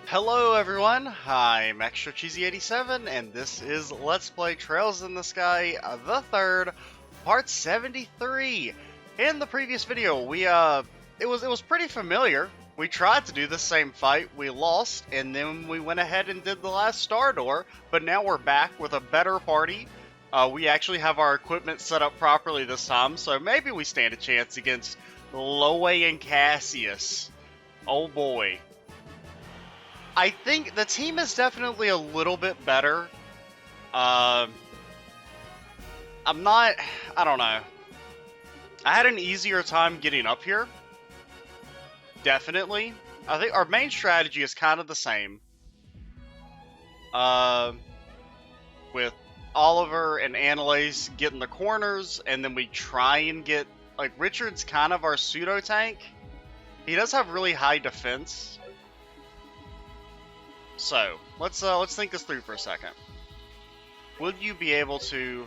Hello everyone, I'm Extra Cheesy 87 and this is Let's Play Trails in the Sky, the third, part 73. In the previous video, it was pretty familiar. We tried to do the same fight, we lost, and then we went ahead and did the last star door, but now we're back with a better party. We actually have our equipment set up properly this time, so maybe we stand a chance against Loewe and Cassius. Oh boy. I think the team is definitely a little bit better. I don't know. I had an easier time getting up here. Definitely. I think our main strategy is kind of the same. With Oliver and Annalise getting the corners, and then we try and get, like, Richard's kind of our pseudo tank. He does have really high defense. So, let's think this through for a second. Would you be able to...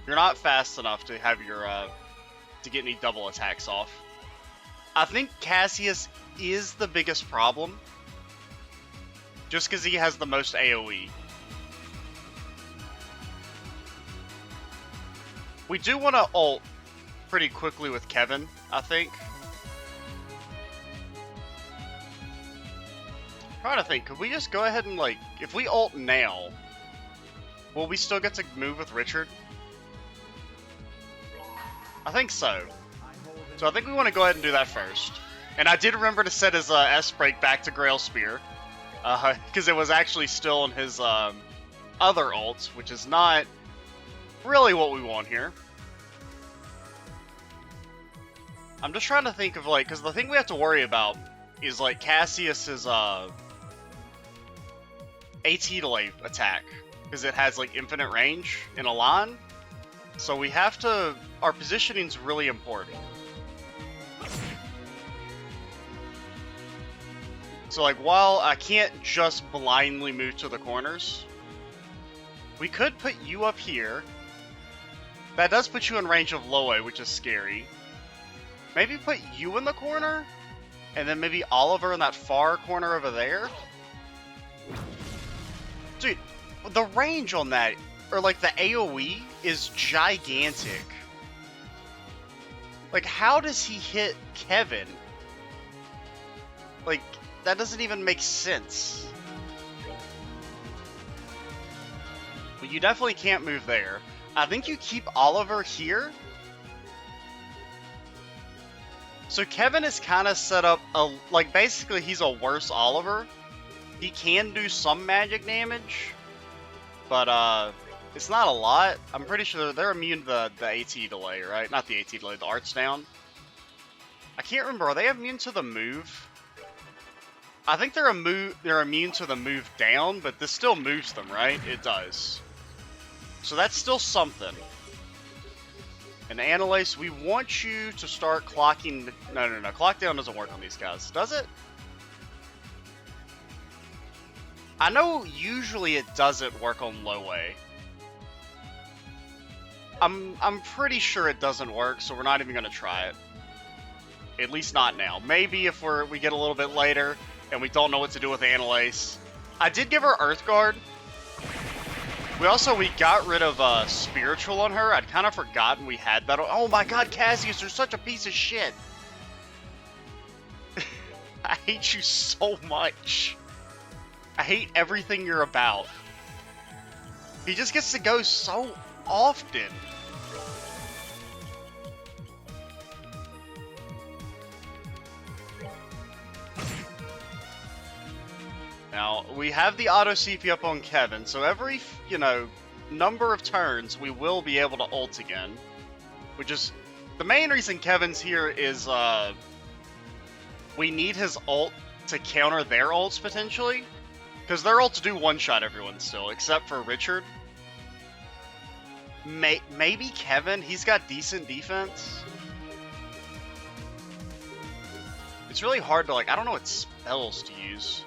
You're not fast enough to have your, to get any double attacks off. I think Cassius is the biggest problem. Just because he has the most AoE. We do want to ult pretty quickly with Kevin, I think. I'm trying to think, could we just go ahead and, like, if we ult now, will we still get to move with Richard? I think so. So I think we want to go ahead and do that first. And I did remember to set his S-Break back to Grail Spear, because it was actually still in his other ults, which is not really what we want here. I'm just trying to think of, like, because the thing we have to worry about is, like, Cassius's AT delay attack, because it has, like, infinite range in a line. So we have to... Our positioning's really important. So, like, while I can't just blindly move to the corners, we could put you up here. That does put you in range of Loewe, which is scary. Maybe put you in the corner, and then maybe Oliver in that far corner over there. Dude, the range on that, or like the AoE, is gigantic. Like, how does he hit Kevin? Like, that doesn't even make sense. But you definitely can't move there. I think you keep Oliver here. So Kevin is kind of set up, like, basically he's a worse Oliver. He can do some magic damage, but it's not a lot. I'm pretty sure they're immune to the AT delay, right? Not the AT delay, the arts down. I can't remember, are they immune to the move? I think they're immune to the move down, but this still moves them, right? It does. So that's still something. And Annalise, we want you to start clocking... No. Clock down doesn't work on these guys, does it? I know usually it doesn't work on Loewe. I'm pretty sure it doesn't work, so we're not even going to try it. At least not now. Maybe if we get a little bit later and we don't know what to do with Annalise. I did give her Earthguard. We got rid of Spiritual on her. I'd kind of forgotten we had that. Oh my god, Cassius, you're such a piece of shit. I hate you so much. I hate everything you're about. He just gets to go so often. Now, we have the auto CP up on Kevin, so every, number of turns, we will be able to ult again. Which is... The main reason Kevin's here is, we need his ult to counter their ults, potentially. Because their ults do one-shot everyone still, except for Richard. Maybe Kevin, he's got decent defense. It's really hard to, like, I don't know what spells to use.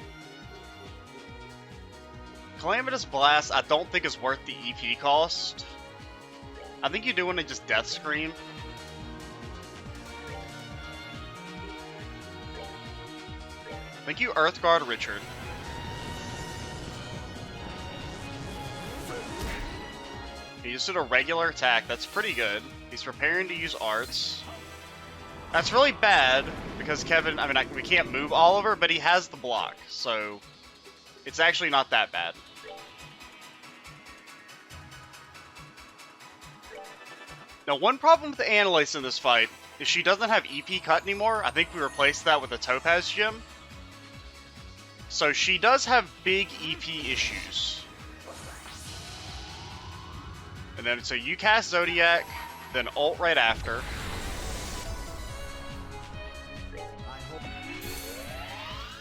Calamitous Blast, I don't think is worth the EP cost. I think you do want to just Death Scream. think you Earthguard Richard. He just did a regular attack. That's pretty good. He's preparing to use arts. That's really bad because Kevin, we can't move Oliver, but he has the block. So it's actually not that bad. Now, one problem with the Annalise in this fight is she doesn't have EP cut anymore. I think we replaced that with a Topaz gem. So she does have big EP issues. And then, so you cast Zodiac, then ult right after.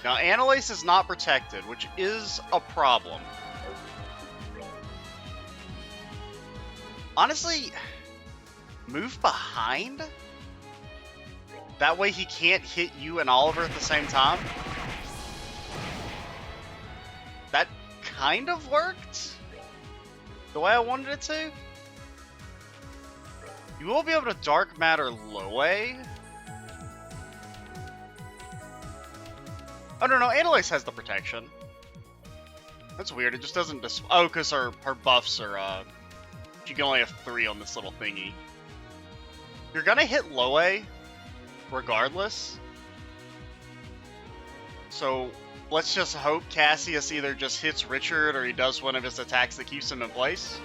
Now, Annalise is not protected, which is a problem. Honestly, move behind? That way he can't hit you and Oliver at the same time? That kind of worked the way I wanted it to. You will be able to Dark Matter Loewe. Oh, no, Annalise has the protection. That's weird, it just doesn't oh, because her buffs are, she can only have 3 on this little thingy. You're gonna hit Loewe, regardless. So, let's just hope Cassius either just hits Richard or he does one of his attacks that keeps him in place.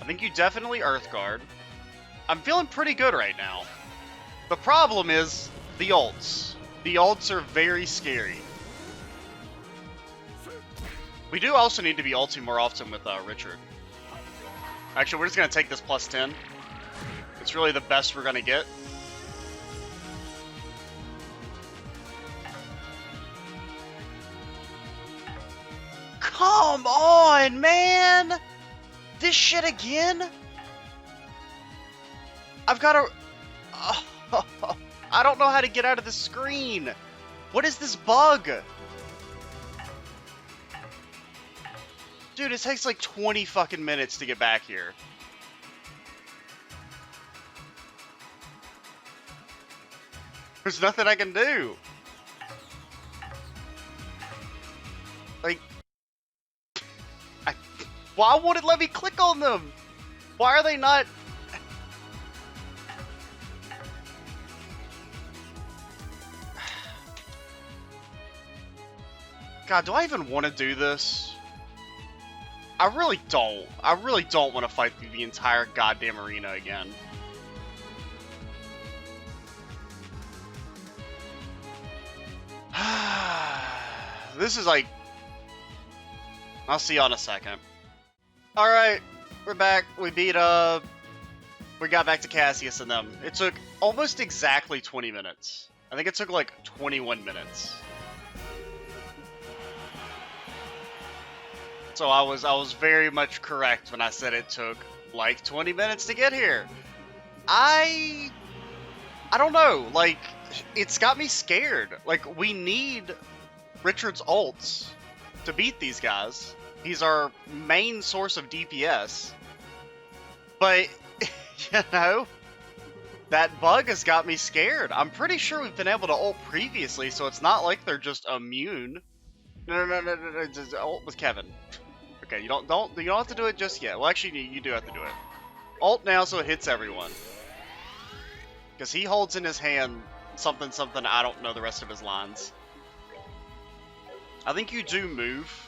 I think you definitely Earthguard. I'm feeling pretty good right now. The problem is the ults. The ults are very scary. We do also need to be ulting more often with Richard. Actually, we're just going to take this plus 10. It's really the best we're going to get. Come on, man! This shit again? I've got to... I don't know how to get out of the screen. What is this bug? Dude, it takes like 20 fucking minutes to get back here. There's nothing I can do. Like... why won't it let me click on them? Why are they not... God, do I even want to do this? I really don't. I really don't want to fight through the entire goddamn arena again. This is like... I'll see y'all in a second. Alright, we're back. We beat, we got back to Cassius and them. It took almost exactly 20 minutes. I think it took like 21 minutes. So I was very much correct when I said it took like 20 minutes to get here. I don't know, like, it's got me scared. Like, we need Richard's ults to beat these guys. He's our main source of DPS. But, you know, that bug has got me scared. I'm pretty sure we've been able to ult previously, so it's not like they're just immune. No, just ult with Kevin. Okay, you don't have to do it just yet. Well, actually, you do have to do it. Ult now so it hits everyone. Because he holds in his hand something, I don't know the rest of his lines. I think you do move.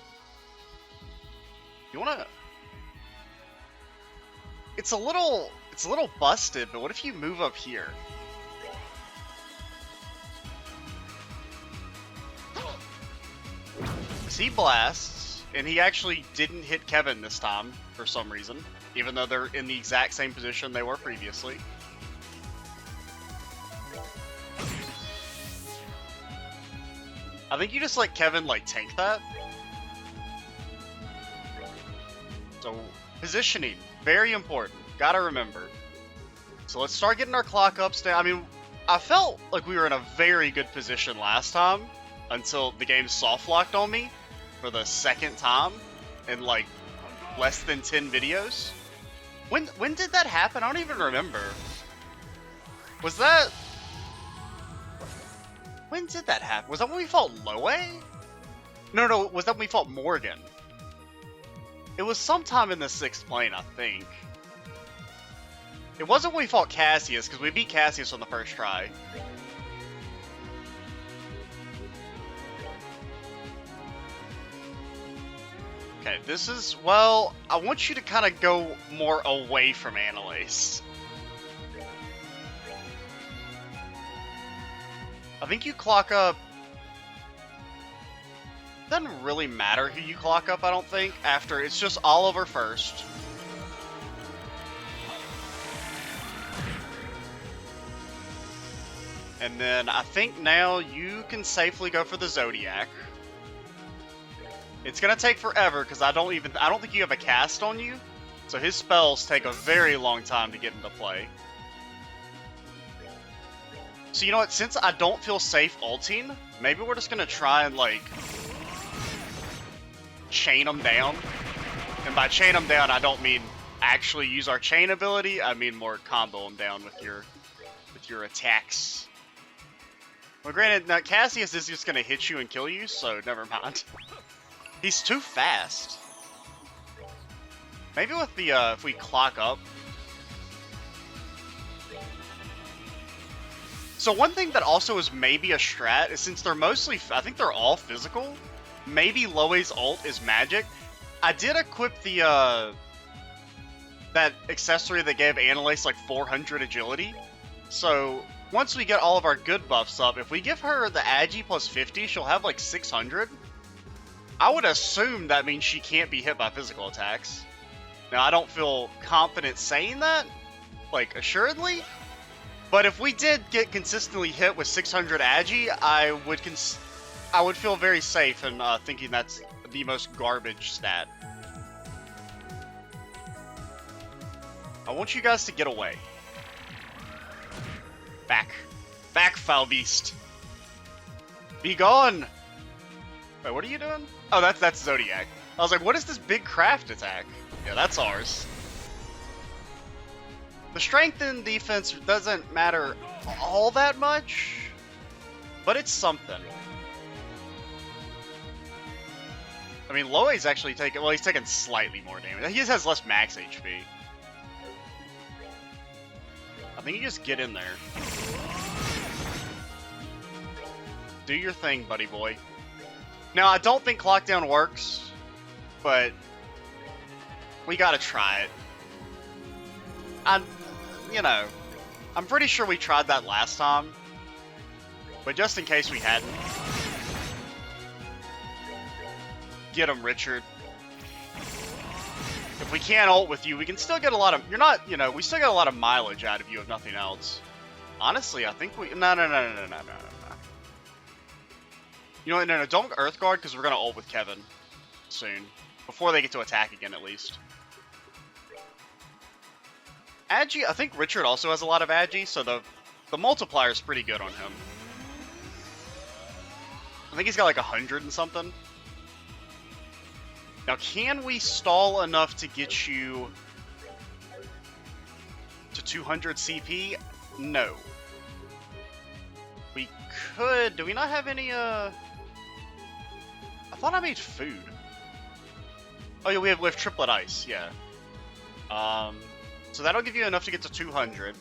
You wanna... It's a little busted, but what if you move up here? Because he blasts, and he actually didn't hit Kevin this time, for some reason. Even though they're in the exact same position they were previously. I think you just let Kevin, like, tank that. So, positioning, very important. Gotta remember. So let's start getting our clock ups down. I mean, I felt like we were in a very good position last time until the game soft locked on me for the second time in, like, less than 10 videos. When did that happen? I don't even remember. Was that... When did that happen? Was that when we fought Loewe? No, was that when we fought Morgan? It was sometime in the 6th plane, I think. It wasn't when we fought Cassius, because we beat Cassius on the first try. Okay, this is... Well, I want you to kind of go more away from Annalise. I think you clock up... Doesn't really matter who you clock up, I don't think. After, it's just Oliver first. And then I think now you can safely go for the Zodiac. It's gonna take forever because I don't think you have a cast on you. So his spells take a very long time to get into play. So you know what, since I don't feel safe ulting, maybe we're just gonna try and like chain them down. And by chain them down, I don't mean actually use our chain ability, I mean more combo them down with your attacks. Well, granted, now Cassius is just gonna hit you and kill you, so never mind. He's too fast. Maybe with the, if we clock up. So one thing that also is maybe a strat is since they're mostly, I think they're all physical, maybe Loewe's ult is magic. I did equip the, that accessory that gave Annalise like 400 agility. So once we get all of our good buffs up, if we give her the Agi plus 50, she'll have like 600. I would assume that means she can't be hit by physical attacks. Now, I don't feel confident saying that, like, assuredly. But if we did get consistently hit with 600 Agi, I would feel very safe in thinking that's the most garbage stat. I want you guys to get away. Back. Back, foul beast. Be gone! Wait, what are you doing? Oh, that's Zodiac. I was like, what is this big craft attack? Yeah, that's ours. The strength and defense doesn't matter all that much, but it's something. I mean, Loewe's actually taking, well, he's taking slightly more damage. He just has less max HP. I think you just get in there. Do your thing, buddy boy. Now, I don't think Clockdown works, but we gotta try it. I'm pretty sure we tried that last time, but just in case we hadn't. Get him, Richard. If we can't ult with you, we can still get a lot of, we still get a lot of mileage out of you if nothing else. Honestly, I think we, no. You know what, no, don't Earth Guard, because we're going to ult with Kevin soon. Before they get to attack again, at least. Agi, I think Richard also has a lot of Agi, so the multiplier is pretty good on him. I think he's got like 100 and something. Now, can we stall enough to get you to 200 CP? No. We could, do we not have any, I thought I made food. Oh yeah, we have triplet ice, yeah. So that'll give you enough to get to 200.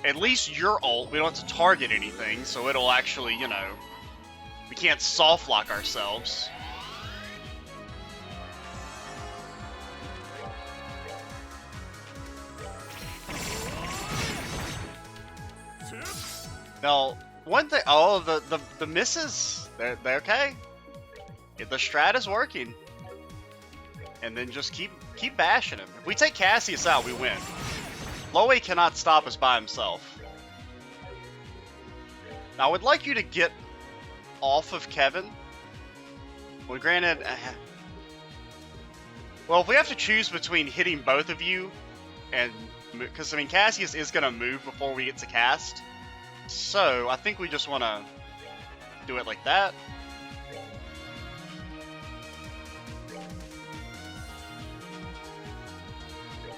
At least your ult, we don't have to target anything, so it'll actually, we can't soft lock ourselves. Now, one thing, the misses, they're okay. The strat is working. And then just keep bashing him. If we take Cassius out, we win. Loewe cannot stop us by himself. Now, I would like you to get off of Kevin. Well, granted, well, if we have to choose between hitting both of you and, because I mean, Cassius is gonna move before we get to cast. So, I think we just want to do it like that.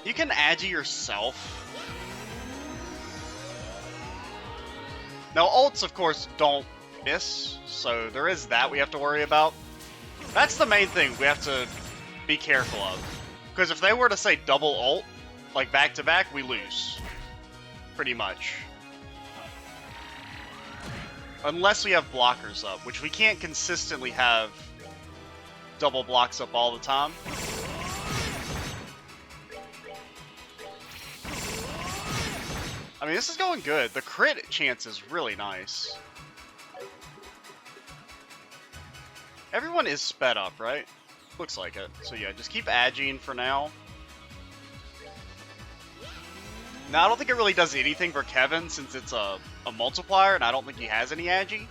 You can Agi yourself. Now, ults, of course, don't miss, so there is that we have to worry about. That's the main thing we have to be careful of. Because if they were to say double ult, like back-to-back, we lose. Pretty much. Unless we have blockers up, which we can't consistently have double blocks up all the time. I mean, this is going good. The crit chance is really nice. Everyone is sped up, right? Looks like it. So yeah, just keep aging for now. Now, I don't think it really does anything for Kevin since it's a multiplier, and I don't think he has any agi.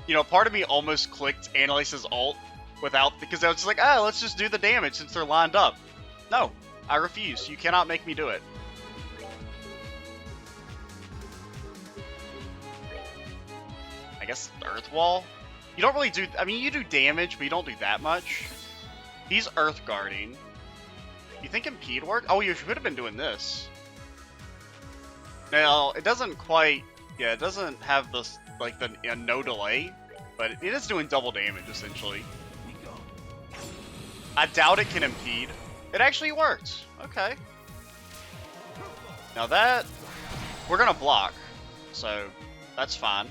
You know, part of me almost clicked Annalise's ult without, because I was just like, ah, let's just do the damage since they're lined up. No, I refuse. You cannot make me do it. I guess Earth Wall? You don't really do, I mean, you do damage, but you don't do that much. He's Earth Guarding. You think Impede worked? Oh, you should have been doing this. Now, it doesn't quite, yeah, it doesn't have this, like, the no delay, but it is doing double damage, essentially. I doubt it can impede. It actually worked. Okay. Now that, we're gonna block, so that's fine.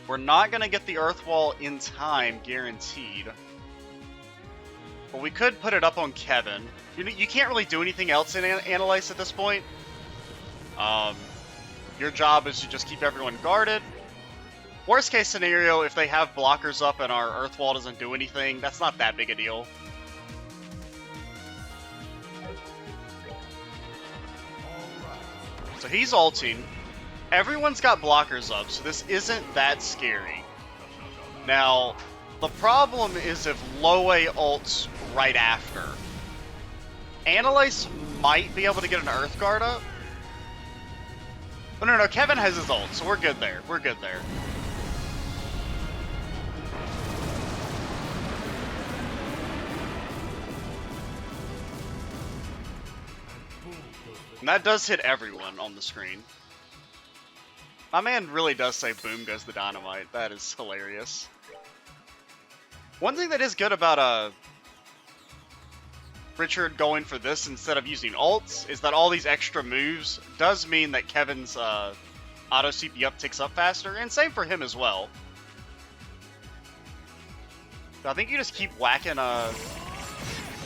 We're not gonna get the Earth Wall in time, guaranteed. But we could put it up on Kevin. You can't really do anything else in Analyze at this point. Your job is to just keep everyone guarded. Worst case scenario, if they have blockers up and our Earth Wall doesn't do anything, that's not that big a deal. So he's ulting. Everyone's got blockers up, so this isn't that scary. Now, the problem is if Loewe ults right after. Annalise might be able to get an Earth Guard up. Oh, no, Kevin has his ult, so we're good there. We're good there. And that does hit everyone on the screen. My man really does say boom goes the dynamite. That is hilarious. One thing that is good about Richard going for this instead of using ults is that all these extra moves does mean that Kevin's auto CP up ticks up faster, and same for him as well. So I think you just keep whacking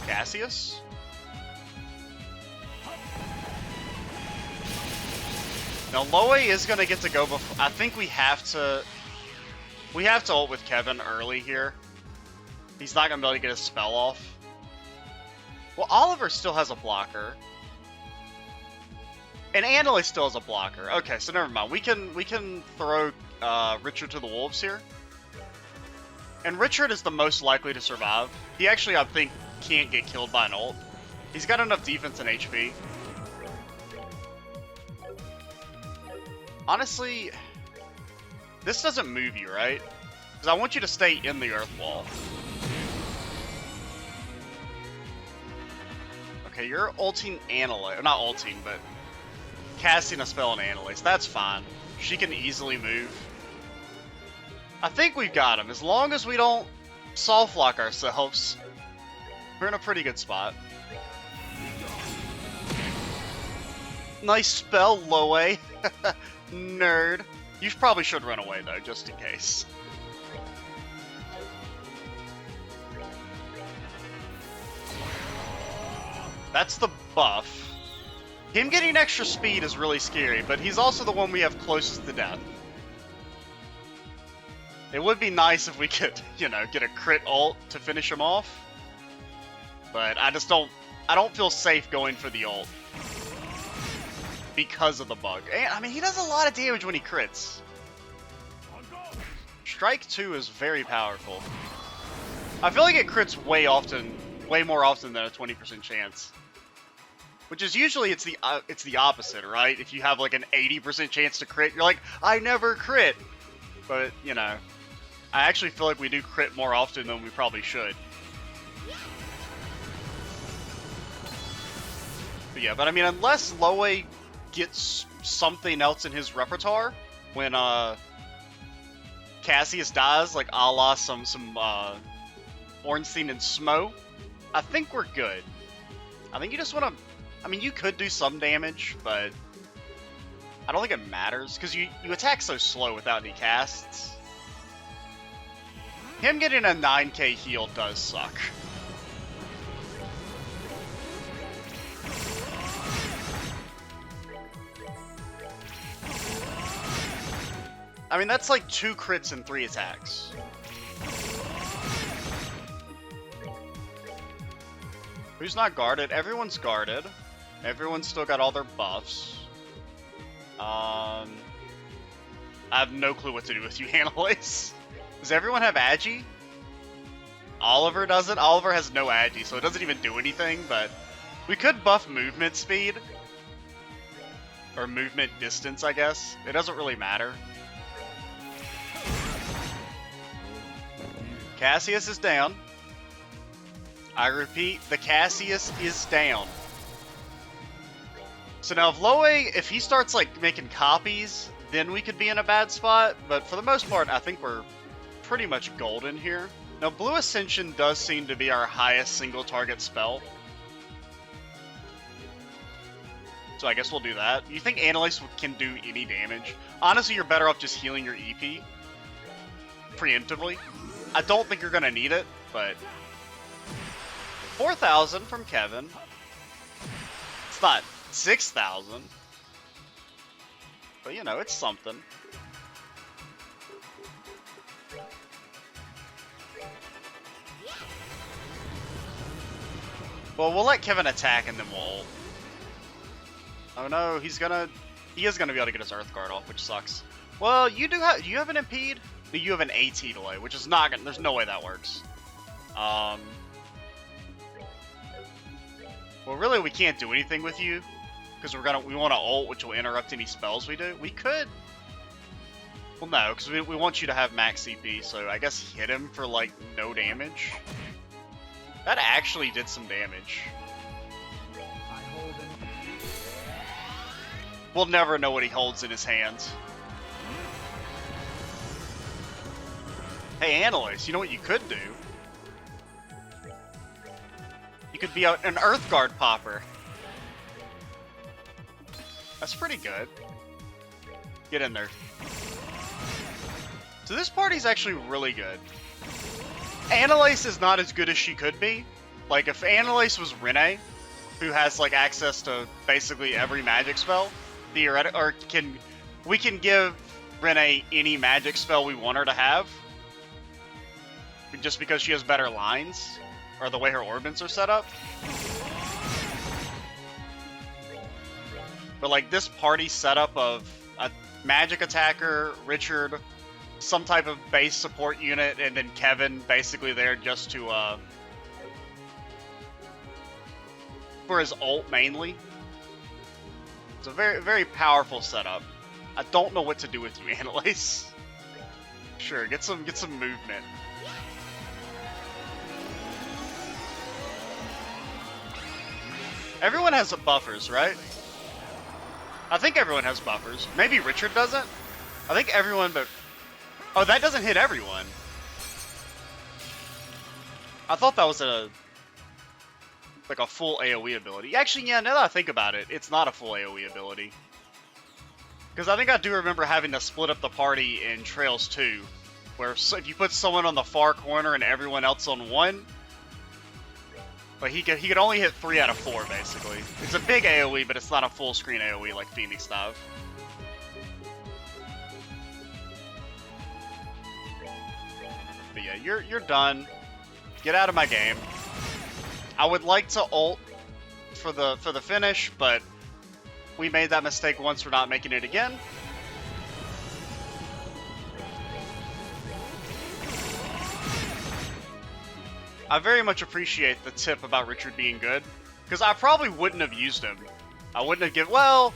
Cassius. Now Loewe is gonna get to go before. I think we have to ult with Kevin early here. He's not gonna be able to get his spell off. Well, Oliver still has a blocker. And Annalise still has a blocker. Okay, so never mind. We can throw Richard to the wolves here. And Richard is the most likely to survive. He actually, I think, can't get killed by an ult. He's got enough defense and HP. Honestly, this doesn't move you, right? Because I want you to stay in the Earth Wall. Okay, you're ulting Annalise. Not ulting, but casting a spell on Annalise. That's fine. She can easily move. I think we've got him. As long as we don't soft lock ourselves, we're in a pretty good spot. Nice spell, Loewe. Nerd. You probably should run away, though, just in case. That's the buff. Him getting extra speed is really scary, but he's also the one we have closest to death. It would be nice if we could, you know, get a crit ult to finish him off. But I don't feel safe going for the ult. Because of the bug. And, I mean, he does a lot of damage when he crits. Strike 2 is very powerful. I feel like it crits way more often than a 20% chance. Which is usually, it's the opposite, right? If you have like an 80% chance to crit, you're like, I never crit! But, you know, I actually feel like we do crit more often than we probably should. But I mean, unless Loewe gets something else in his repertoire when Cassius dies, like a la some Ornstein and Smo, I think we're good. I think you just want to... I mean, you could do some damage, but I don't think it matters, because you attack so slow without any casts. Him getting a 9k heal does suck. I mean, that's like 2 crits and 3 attacks. Who's not guarded? Everyone's guarded. Everyone's still got all their buffs. I have no clue what to do with you, Annalise. Does everyone have Agi? Oliver doesn't. Oliver has no Agi, so it doesn't even do anything, but we could buff movement speed. Or movement distance, I guess. It doesn't really matter. Cassius is down. I repeat, the Cassius is down. So now if Loewe, if he starts like making copies, then we could be in a bad spot. But for the most part, I think we're pretty much golden here. Now Blue Ascension does seem to be our highest single target spell. So I guess we'll do that. You think Annalise can do any damage? Honestly, you're better off just healing your EP. Preemptively. I don't think you're going to need it, but... 4,000 from Kevin. It's not 6,000. But, you know, it's something. Well, we'll let Kevin attack and then we'll ult. Oh no, he is gonna be able to get his Earth Guard off, which sucks. Well, you have an impede? You have an AT delay, which is not gonna, there's no way that works. Well, really, we can't do anything with you because we want to ult, which will interrupt any spells we do. We could. Well, no, because we want you to have max CP, so I guess hit him for like no damage. That actually did some damage. We'll never know what he holds in his hands. Hey, Annalise, you know what you could do? You could be an Earth Guard popper. That's pretty good. Get in there. So this party's actually really good. Annalise is not as good as she could be. Like, if Annalise was Rene, who has, like, access to basically every magic spell, we can give Rene any magic spell we want her to have, just because she has better lines, or the way her orbits are set up. But like this party setup of a magic attacker, Richard, some type of base support unit, and then Kevin basically there just to for his ult mainly. It's a very, very powerful setup. I don't know what to do with you, Annalise. Sure, get some movement. Everyone has buffers, right? I think everyone has buffers. Maybe Richard doesn't? I think everyone, but... Oh, that doesn't hit everyone. I thought that was like a full AoE ability. Actually, yeah, now that I think about it, it's not a full AoE ability. Because I think I do remember having to split up the party in Trails 2, where if you put someone on the far corner and everyone else on one, but he could only hit 3 out of 4, basically. It's a big AoE, but it's not a full screen AoE like Phoenix Dive. But yeah, you're done. Get out of my game. I would like to ult for the finish, but we made that mistake once. We're not making it again. I very much appreciate the tip about Richard being good, because I probably wouldn't have used him. I wouldn't have well,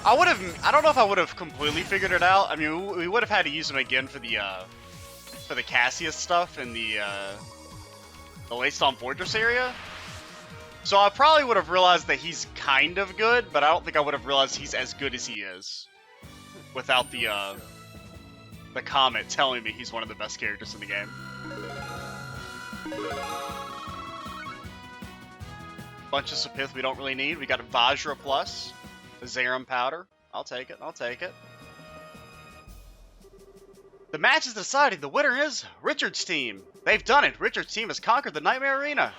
I would have, I don't know if I would have completely figured it out. I mean, we would have had to use him again for the Cassius stuff in the Laystomp Fortress area. So I probably would have realized that he's kind of good, but I don't think I would have realized he's as good as he is without the comment telling me he's one of the best characters in the game. Bunch of Sapith we don't really need. We got a Vajra Plus, a Zerum Powder. I'll take it, I'll take it. The match is decided. The winner is Richard's team. They've done it. Richard's team has conquered the Nightmare Arena.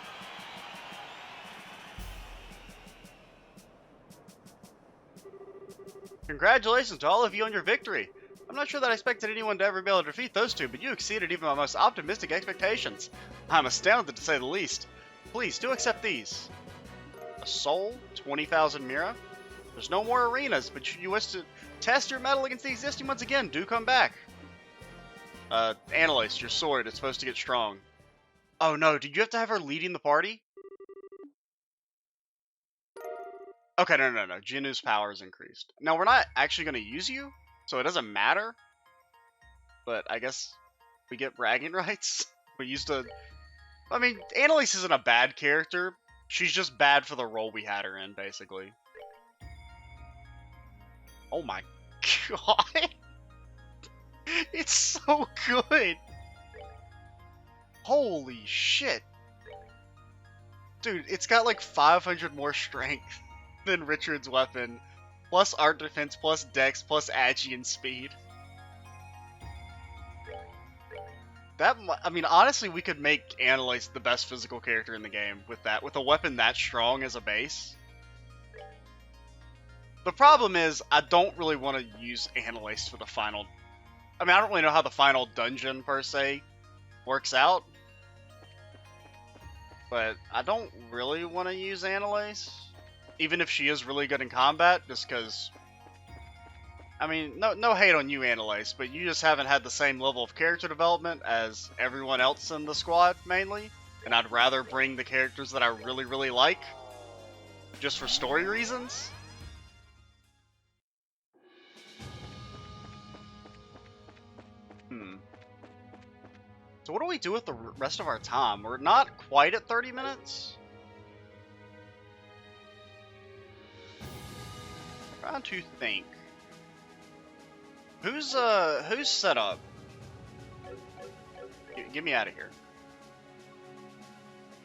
Congratulations to all of you on your victory. I'm not sure that I expected anyone to ever be able to defeat those two, but you exceeded even my most optimistic expectations. I'm astounded to say the least. Please, do accept these. A soul, 20,000 Mira. There's no more arenas, but should you wish to test your mettle against the existing ones again, do come back. Annalise, your sword, it's supposed to get strong. Oh no, did you have to have her leading the party? Okay, no. Jinu's power is increased. Now, we're not actually going to use you, so it doesn't matter. But I guess we get bragging rights. We used to... I mean, Annalise isn't a bad character. She's just bad for the role we had her in, basically. Oh my god. It's so good. Holy shit. Dude, it's got like 500 more strength than Richard's weapon. Plus art defense, plus dex, plus agi and speed. That, I mean, honestly, we could make Annalise the best physical character in the game with that, with a weapon that strong as a base. The problem is, I don't really want to use Annalise for the final... I mean, I don't really know how the final dungeon, per se, works out. But I don't really want to use Annalise. Even if she is really good in combat, just because... I mean, no hate on you, Annalise, but you just haven't had the same level of character development as everyone else in the squad, mainly. And I'd rather bring the characters that I really, really like, just for story reasons. So what do we do with the rest of our time? We're not quite at 30 minutes. I'm trying to think. Who's set up? Get me out of here.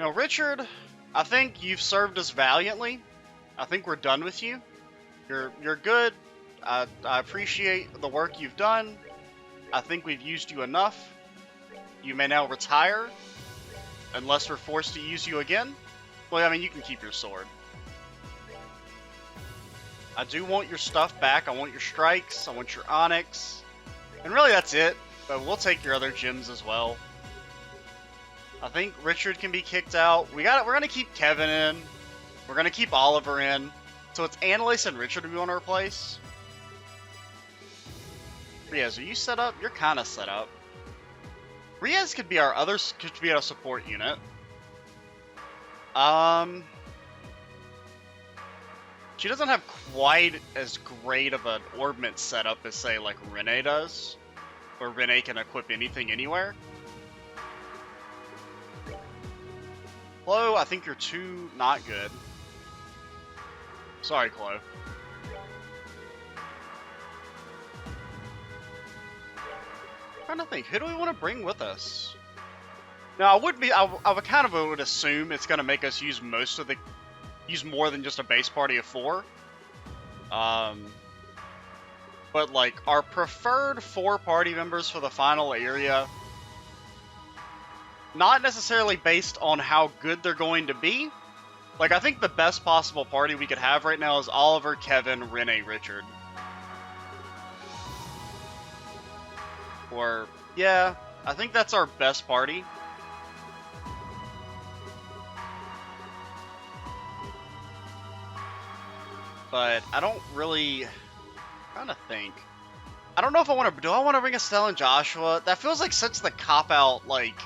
Now, Richard, I think you've served us valiantly. I think we're done with you. You're good. I appreciate the work you've done. I think we've used you enough. You may now retire, unless we're forced to use you again. Well, I mean, you can keep your sword. I do want your stuff back. I want your strikes. I want your onyx. And really, that's it. But we'll take your other gems as well. I think Richard can be kicked out. We're gonna keep Kevin in. We're gonna keep Oliver in. So it's Annalise and Richard we want to replace. Riaz, are you set up? You're kind of set up. Riaz could be our support unit. She doesn't have quite as great of an orbment setup as, say, like Rene does. Where Rene can equip anything anywhere. Chloe, I think you're too not good. Sorry, Chloe. I'm trying to think, who do we want to bring with us? Now, I would kind of would assume it's going to make us use more than just a base party of 4. But like, our preferred 4 party members for the final area, not necessarily based on how good they're going to be. Like, I think the best possible party we could have right now is Oliver, Kevin, Rene, Richard. Or, yeah, I think that's our best party. But I don't really... I'm trying to think. I don't know if I want to... Do I want to bring Estelle and Joshua? That feels like such the cop-out, like...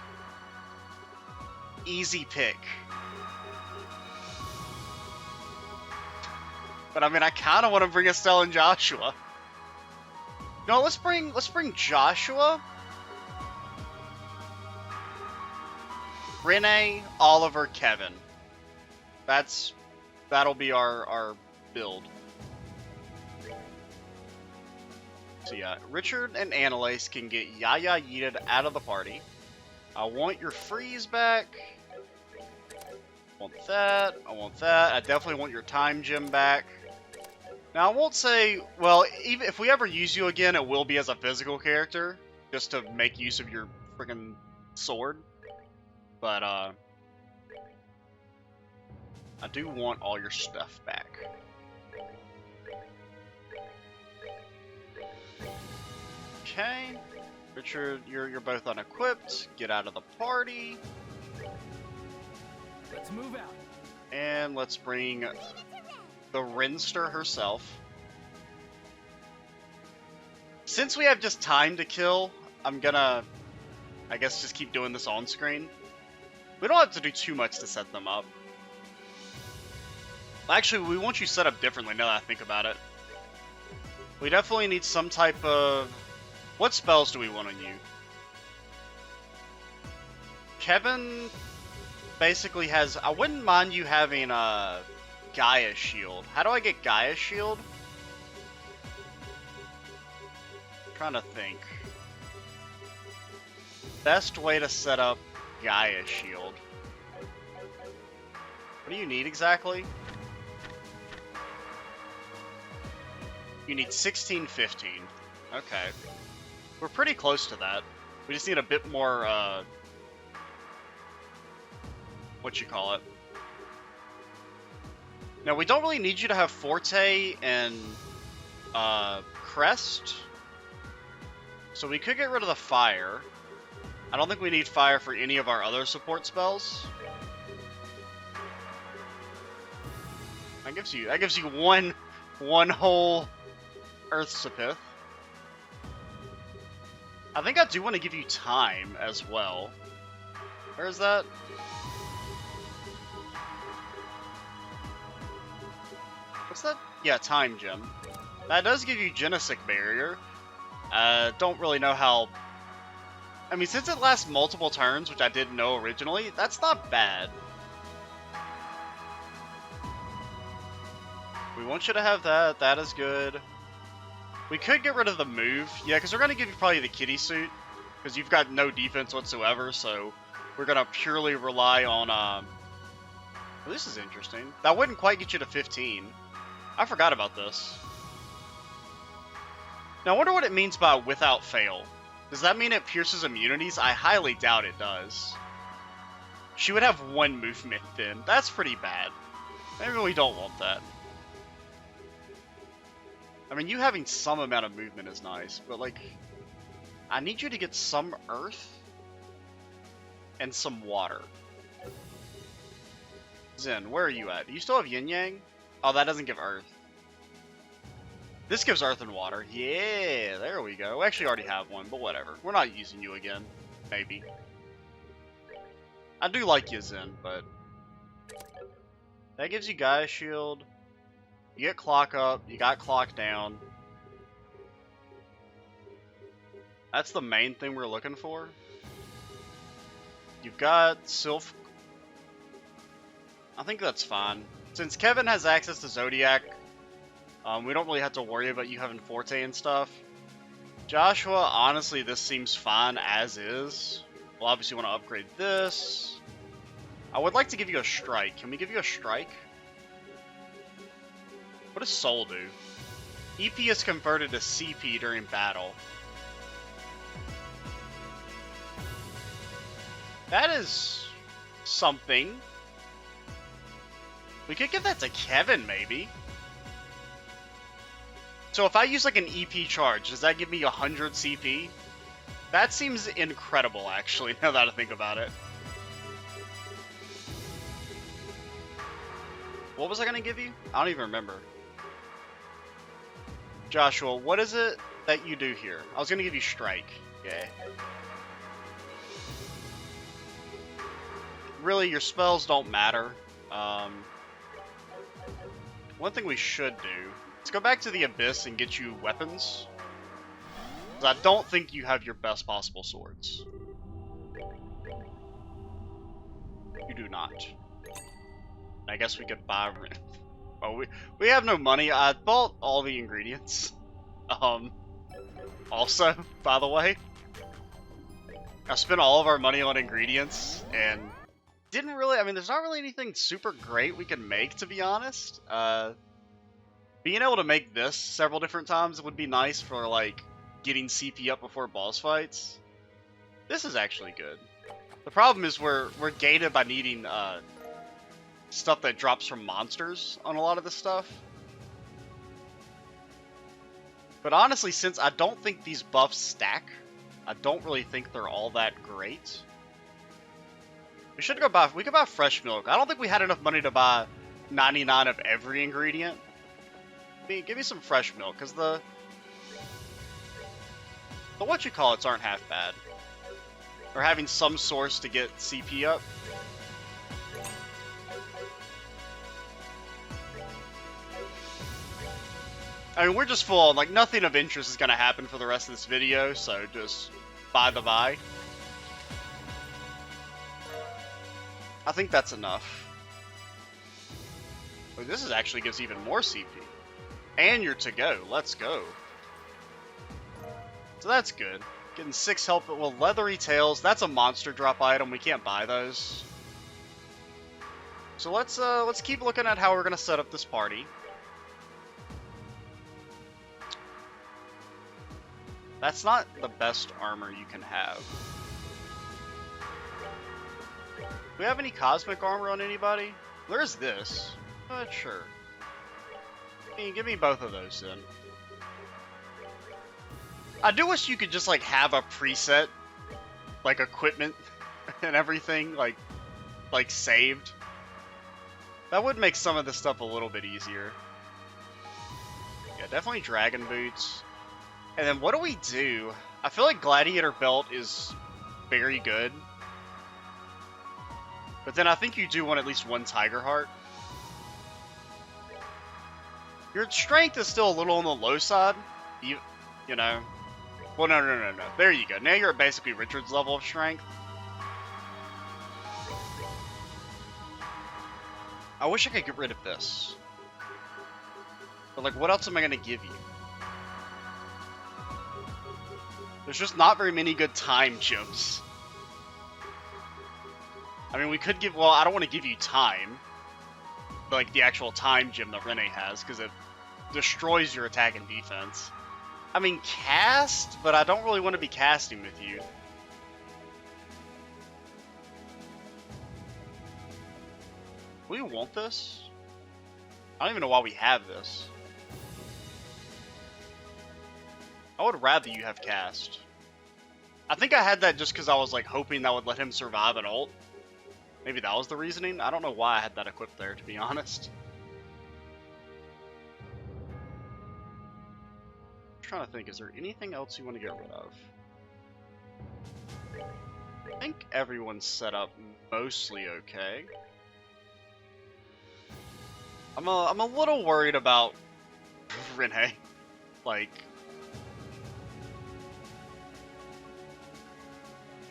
easy pick. But I mean, I kind of want to bring Estelle and Joshua. No, let's bring Joshua, Rene, Oliver, Kevin. That'll be our build. So yeah, Richard and Annalise can get Yaya yeeted out of the party. I want your freeze back. I want that. I want that. I definitely want your time gem back. Now I won't say, well, even if we ever use you again, it will be as a physical character, just to make use of your freaking sword. But I do want all your stuff back. Okay, Richard, you're both unequipped. Get out of the party. Let's move out. And let's bring the Rinster herself. Since we have just time to kill, I'm gonna, I guess, just keep doing this on screen. We don't have to do too much to set them up. Actually, we want you set up differently now that I think about it. We definitely need some type of... What spells do we want on you? Kevin basically has... I wouldn't mind you having Gaia Shield. How do I get Gaia Shield? I'm trying to think. Best way to set up Gaia Shield. What do you need exactly? You need 16, 15. Okay. We're pretty close to that. We just need a bit more, what you call it. Now, we don't really need you to have Forte and, Crest. So we could get rid of the Fire. I don't think we need Fire for any of our other support spells. That gives you one whole Earth Sapith. I think I do want to give you time as well. Where is that? What's that? Yeah, time gem. That does give you Genesic Barrier. Don't really know how... I mean, since it lasts multiple turns, which I didn't know originally, that's not bad. We want you to have that. That is good. We could get rid of the move. Yeah, because we're going to give you probably the kitty suit. Because you've got no defense whatsoever, so we're going to purely rely on... Well, this is interesting. That wouldn't quite get you to 15. I forgot about this. Now, I wonder what it means by without fail. Does that mean it pierces immunities? I highly doubt it does. She would have one movement then. That's pretty bad. Maybe we don't want that. I mean, you having some amount of movement is nice, but, like, I need you to get some earth and some water. Zen, where are you at? Do you still have yin yang? Oh, that doesn't give earth. This gives earth and water. Yeah, there we go. We actually already have one, but whatever. We're not using you again. Maybe. I do like you, Zen, but... That gives you Gaia Shield. You get clock up, you got clock down. That's the main thing we're looking for. You've got Sylph. I think that's fine. Since Kevin has access to Zodiac, we don't really have to worry about you having Forte and stuff. Joshua, honestly, this seems fine as is. We'll obviously want to upgrade this. I would like to give you a strike. Can we give you a strike? What does Soul do? EP is converted to CP during battle. That is something. We could give that to Kevin, maybe. So if I use like an EP charge, does that give me 100 CP? That seems incredible, actually, now that I think about it. What was I going to give you? I don't even remember. Joshua, what is it that you do here? I was going to give you Strike. Yeah. Really, your spells don't matter. One thing we should do, let's go back to the Abyss and get you weapons. I don't think you have your best possible swords. You do not. I guess we could buy... Oh, we have no money. I bought all the ingredients. Also, by the way, I spent all of our money on ingredients, and didn't really... I mean, there's not really anything super great we can make, to be honest. Being able to make this several different times would be nice for, like, getting CP up before boss fights. This is actually good. The problem is we're gated by needing stuff that drops from monsters on a lot of this stuff. But honestly, since I don't think these buffs stack, I don't really think they're all that great. We should go buy... We could buy fresh milk. I don't think we had enough money to buy 99 of every ingredient. Give me some fresh milk, because the what-you-call-its aren't half bad. Or having some source to get CP up. I mean, we're just full on, like, nothing of interest is going to happen for the rest of this video, so just by the by. I think that's enough. Oh, this is actually gives even more CP. And you're to go. Let's go. So that's good. Getting 6 health, well, leathery tails. That's a monster drop item. We can't buy those. So let's keep looking at how we're gonna set up this party. That's not the best armor you can have. Do we have any cosmic armor on anybody? Where's this? Sure. Give me both of those then. I do wish you could just like have a preset, like equipment and everything like saved. That would make some of this stuff a little bit easier. Yeah, definitely dragon boots. And then what do we do? I feel like gladiator belt is very good. But then I think you do want at least one tiger heart. Your strength is still a little on the low side. You know. Well, no. There you go. Now you're at basically Richard's level of strength. I wish I could get rid of this. But, like, what else am I going to give you? There's just not very many good time gems. I mean, we could give... Well, I don't want to give you time. Like, the actual time gem that Rene has, because it destroys your attack and defense. I mean, cast, but I don't really want to be casting with you. Do we want this? I don't even know why we have this. I would rather you have cast. I think I had that just because I was like hoping that would let him survive an ult. Maybe that was the reasoning. I don't know why I had that equipped there, to be honest. I'm trying to think, is there anything else you want to get rid of? I think everyone's set up mostly okay. I'm a little worried about Rene. Like,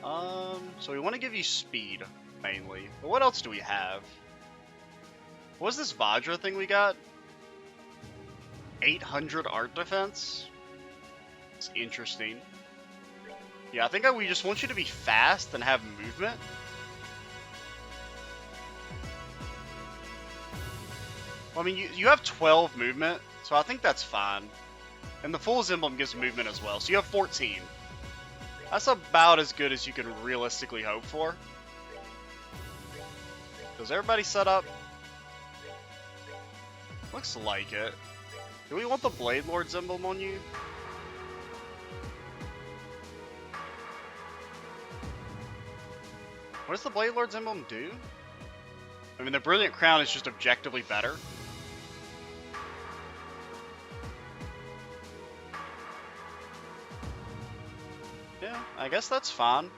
so we want to give you speed mainly. But what else do we have? What was this Vajra thing we got? 800 art defense? It's interesting. Yeah, I think we just want you to be fast and have movement. Well, I mean, you have 12 movement, so I think that's fine. And the Fool's Emblem gives movement as well, so you have 14. That's about as good as you can realistically hope for. Does everybody set up? Looks like it. Do we want the Blade Lord's emblem on you? What does the Blade Lord's emblem do? I mean, the Brilliant Crown is just objectively better. Yeah, I guess that's fine.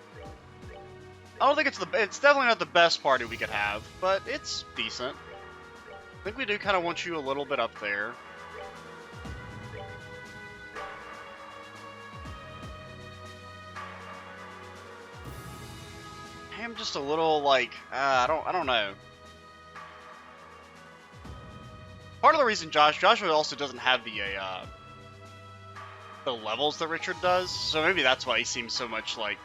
I don't think it's definitely not the best party we could have, but it's decent. I think we do kind of want you a little bit up there. I'm just a little like, I don't know. part of the reason Joshua also doesn't have the levels that Richard does, so maybe that's why he seems so much, like,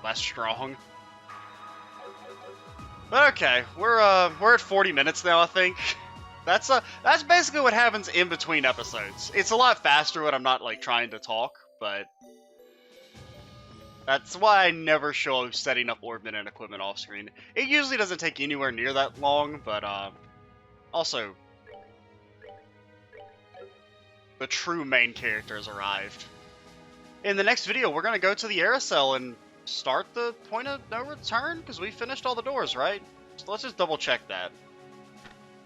less strong. But okay, we're at 40 minutes now, I think. That's basically what happens in between episodes. It's a lot faster when I'm not, like, trying to talk, but that's why I never show setting up orbit and equipment off screen. It usually doesn't take anywhere near that long, but also the true main character has arrived. In the next video, we're gonna go to the Aerocell and start the point of no return, because we finished all the doors, right? So let's just double check that.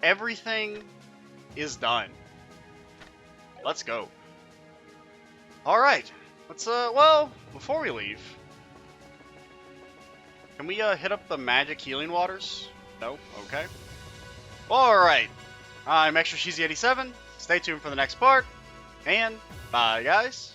Everything is done. Let's go. Alright, let's, well, before we leave, can we, hit up the magic healing waters? No? Okay. Alright, I'm Extra Cheesy 87, stay tuned for the next part, and bye, guys.